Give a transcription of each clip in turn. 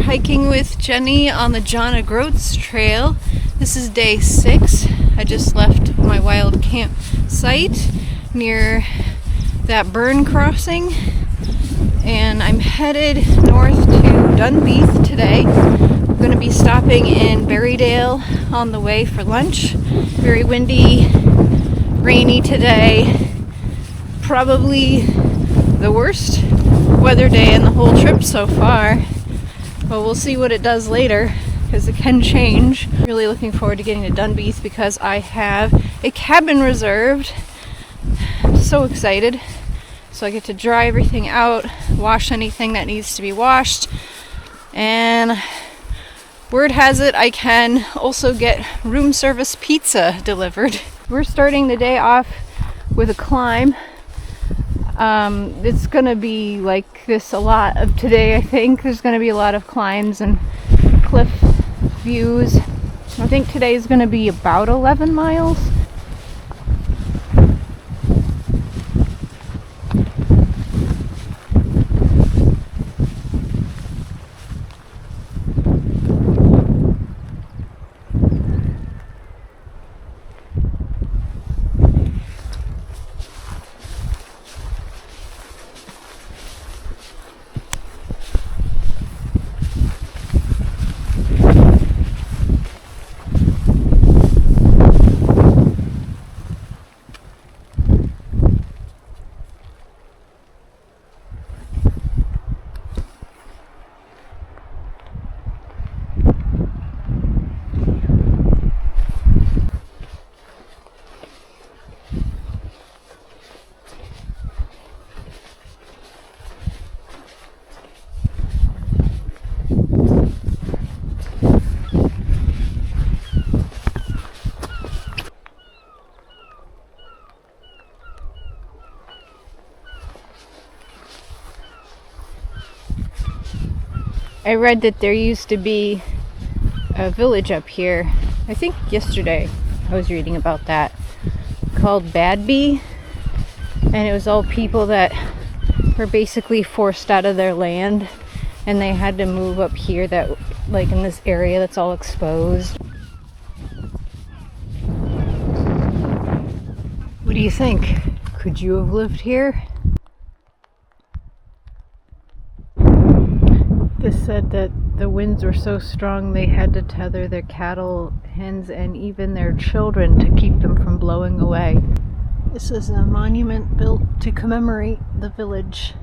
hiking with Jenny on the John O Groats Trail. This is day 6. I just left my wild campsite near that burn crossing, and I'm headed north to Dunbeath today. I'm going to be stopping in Berrydale on the way for lunch. Very windy, rainy today. Probably the worst weather day in the whole trip so far. But we'll see what it does later, because it can change. Really looking forward to getting to Dunbeath because I have a cabin reserved. I'm so excited. So I get to dry everything out, wash anything that needs to be washed, and word has it I can also get room service pizza delivered. We're starting the day off with a climb. It's gonna be like this a lot of today, I think. There's gonna be a lot of climbs and cliff views. I think today is gonna be about 11 miles. I read that there used to be a village up here. I think yesterday I was reading about that, called Badbea, and it was all people that were basically forced out of their land, and they had to move up here, that like in this area that's all exposed. What do you think? Could you have lived here? This said that the winds were so strong they had to tether their cattle, hens, and even their children to keep them from blowing away. This is a monument built to commemorate the village.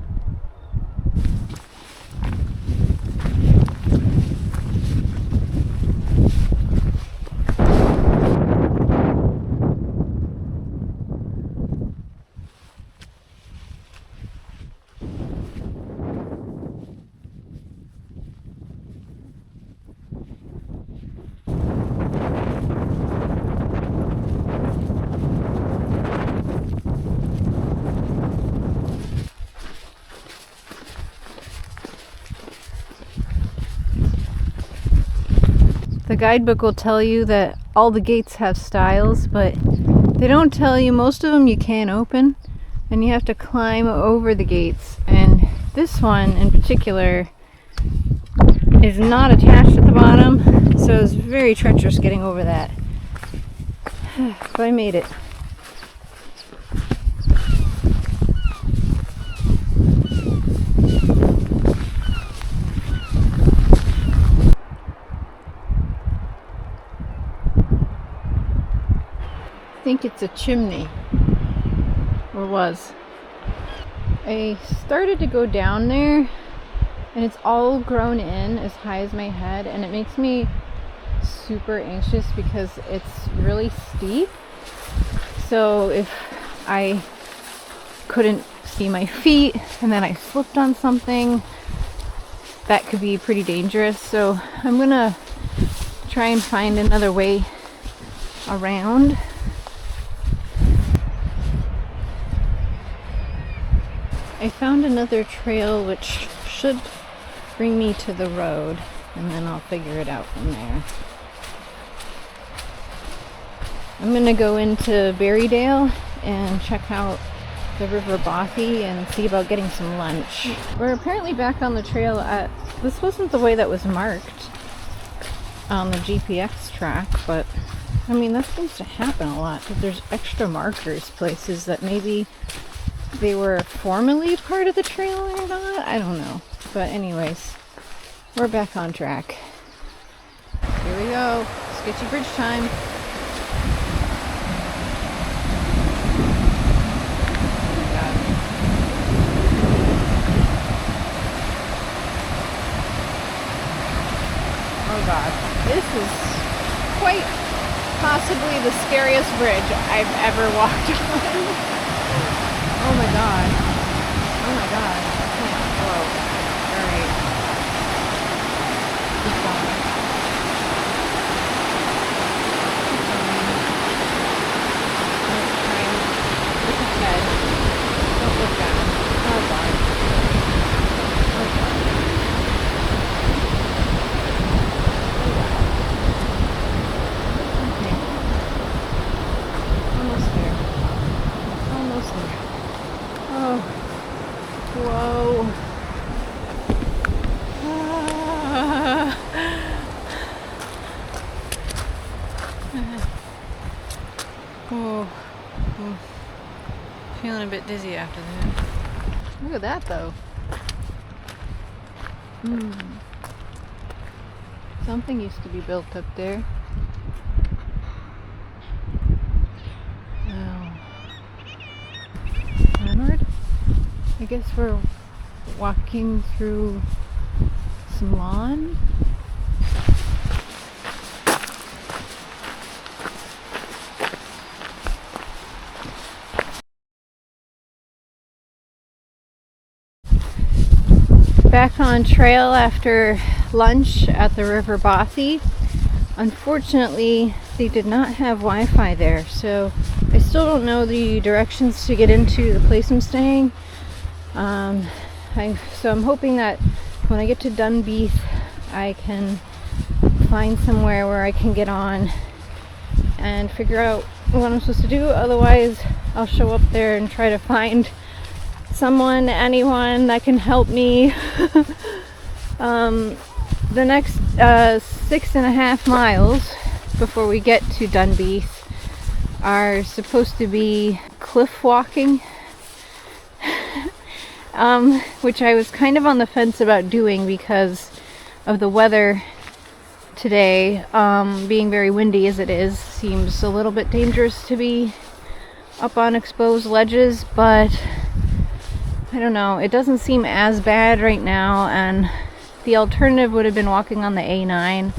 The guidebook will tell you that all the gates have stiles, but they don't tell you most of them you can't open, and you have to climb over the gates. And this one in particular is not attached at the bottom, so it's very treacherous getting over that. But I made it. I think it's a chimney, or was. I started to go down there, and it's all grown in as high as my head, and it makes me super anxious because it's really steep. So if I couldn't see my feet and then I slipped on something, that could be pretty dangerous. So I'm gonna try and find another way around. I found another trail which should bring me to the road, and then I'll figure it out from there. I'm gonna go into Berrydale and check out the River Bothy and see about getting some lunch. We're apparently back on the trail at This wasn't the way that was marked on the GPX track, but I mean, that seems to happen a lot, that there's extra markers places that maybe they were formerly part of the trail or not. I don't know. But anyways, we're back on track. Here we go. Sketchy bridge time. Oh god. This is quite possibly the scariest bridge I've ever walked on. Oh my god. Oh my god. I can't. Whoa. Alright. Keep going. Look ahead. Don't look down. Oh god. Oh god. Okay. Almost there. Almost there. Oh. Whoa. Ah. Oh. Feeling a bit dizzy after that. Look at that though. Something used to be built up there. Oh. Onward? I guess we're walking through some lawn. Back on trail after lunch at the River Bothy. Unfortunately, they did not have Wi-Fi there, so I still don't know the directions to get into the place I'm staying. So I'm hoping that when I get to Dunbeath, I can find somewhere where I can get on and figure out what I'm supposed to do. Otherwise, I'll show up there and try to find someone, anyone that can help me. The next 6.5 miles before we get to Dunbeath are supposed to be cliff walking, which I was kind of on the fence about doing because of the weather today. Being very windy as it is, seems a little bit dangerous to be up on exposed ledges, but I don't know, it doesn't seem as bad right now, and the alternative would have been walking on the A9,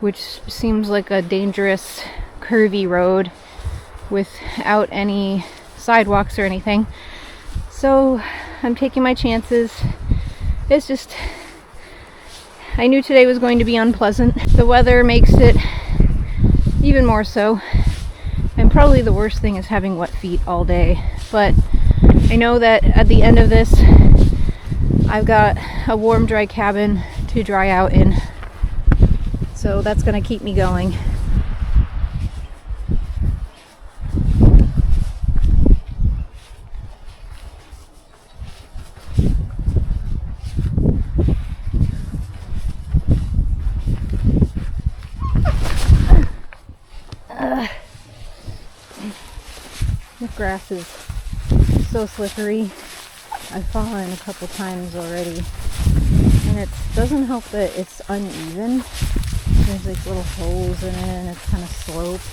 which seems like a dangerous curvy road without any sidewalks or anything. So I'm taking my chances. It's just, I knew today was going to be unpleasant. The weather makes it even more so, and probably the worst thing is having wet feet all day. But I know that at the end of this, I've got a warm, dry cabin to dry out in. So that's going to keep me going. The grass is so slippery. I've fallen a couple times already, and it doesn't help that it's uneven. There's like little holes in it, and it's kind of sloped.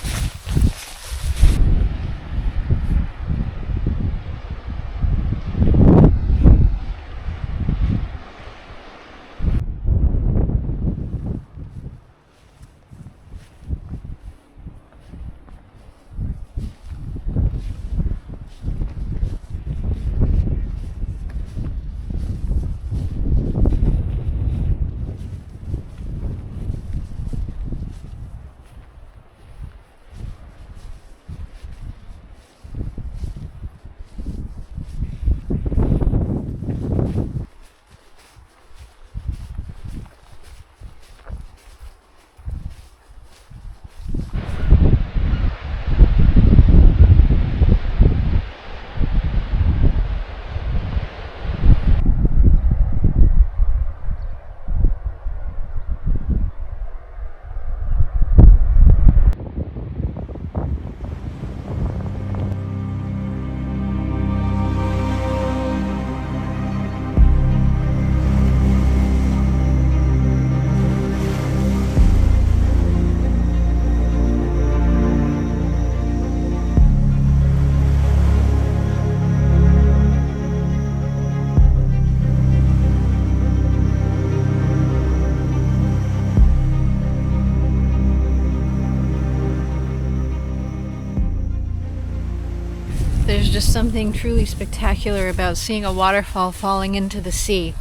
there's just something truly spectacular about seeing a waterfall falling into the sea.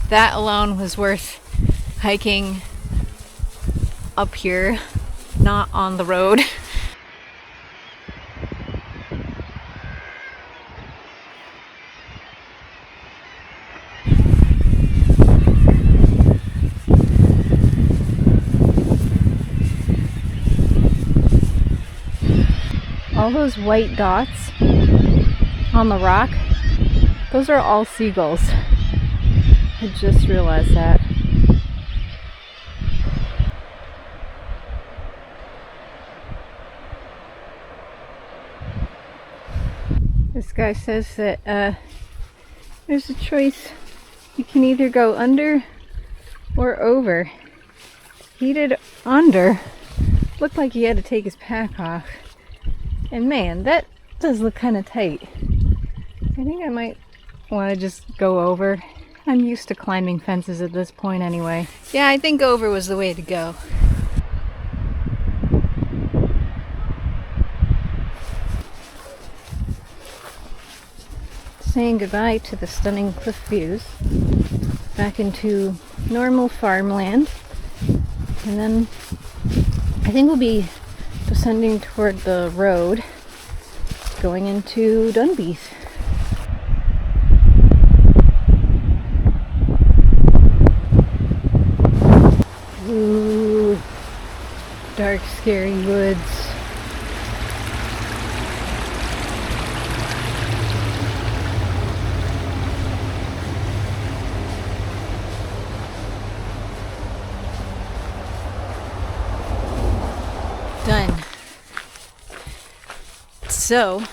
That alone was worth hiking up here, not on the road. All those white dots on the rock, those are all seagulls. I just realized that. This guy says that there's a choice. You can either go under or over. He did under. Looked like he had to take his pack off. And man, that does look kind of tight. I think I might want to just go over. I'm used to climbing fences at this point anyway. Yeah, I think over was the way to go. Saying goodbye to the stunning cliff views. Back into normal farmland. And then I think we'll be descending toward the road going into Dunbeath. Ooh, dark, scary woods. Done. So,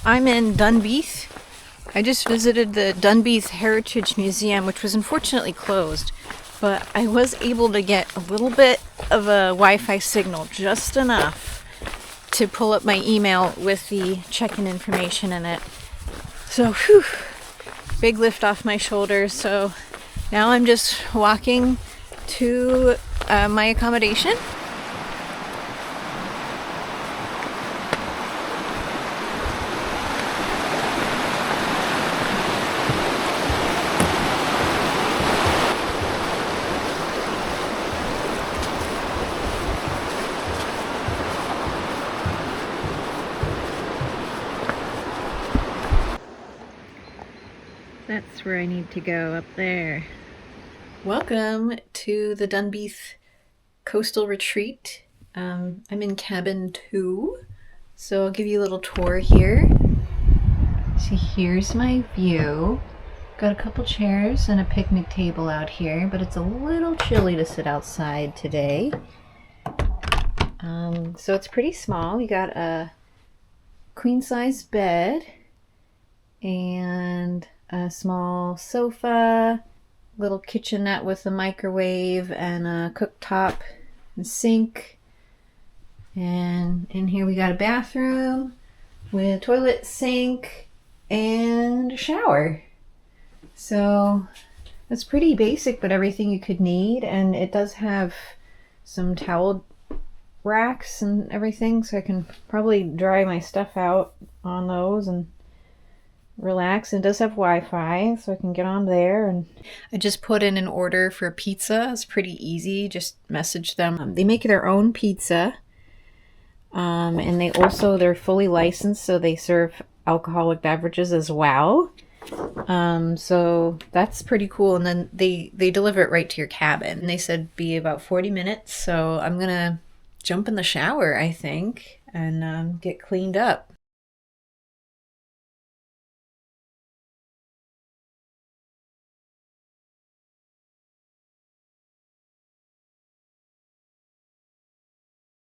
I'm in Dunbeath. I just visited the Dunbeath Heritage Museum, which was unfortunately closed, but I was able to get a little bit of a Wi-Fi signal, just enough to pull up my email with the check-in information in it. So, whew, big lift off my shoulders. So now I'm just walking to my accommodation. That's where I need to go, up there. Welcome to the Dunbeath Coastal Retreat. I'm in cabin 2, so I'll give you a little tour here. See, here's my view. Got a couple chairs and a picnic table out here, but it's a little chilly to sit outside today. So it's pretty small. We got a queen-size bed and a small sofa, little kitchenette with a microwave and a cooktop and sink. And in here we got a bathroom with toilet, sink, and a shower. So it's pretty basic, but everything you could need. And it does have some towel racks and everything, so I can probably dry my stuff out on those and relax. And it does have Wi-Fi, so I can get on there. And I just put in an order for a pizza. It's pretty easy. Just message them. They make their own pizza, and they're fully licensed, so they serve alcoholic beverages as well. So that's pretty cool. And then they deliver it right to your cabin. And they said be about 40 minutes. So I'm gonna jump in the shower, I think, and get cleaned up.